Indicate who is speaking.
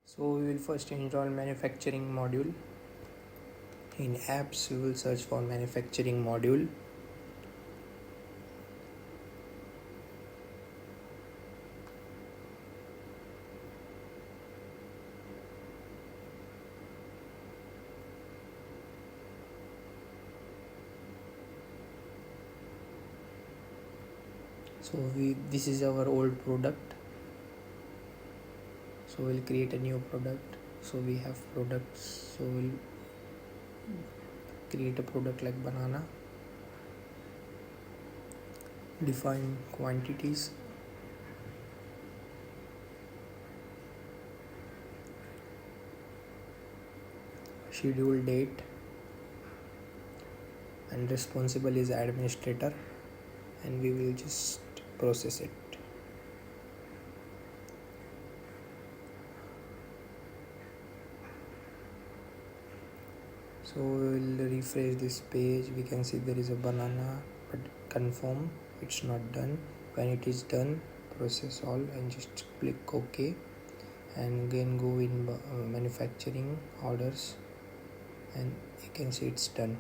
Speaker 1: So we will first install manufacturing module. In apps we will search for manufacturing module. So this is our old product, so we'll create a new product. So we have products, so we'll create a product like banana, define quantities, schedule date, and responsible is administrator, and we will just process it. So we'll refresh this page. We can see there is a banana, but confirm it's not done. When it is done, process all and just click OK, and again go in manufacturing orders, and you can see it's done.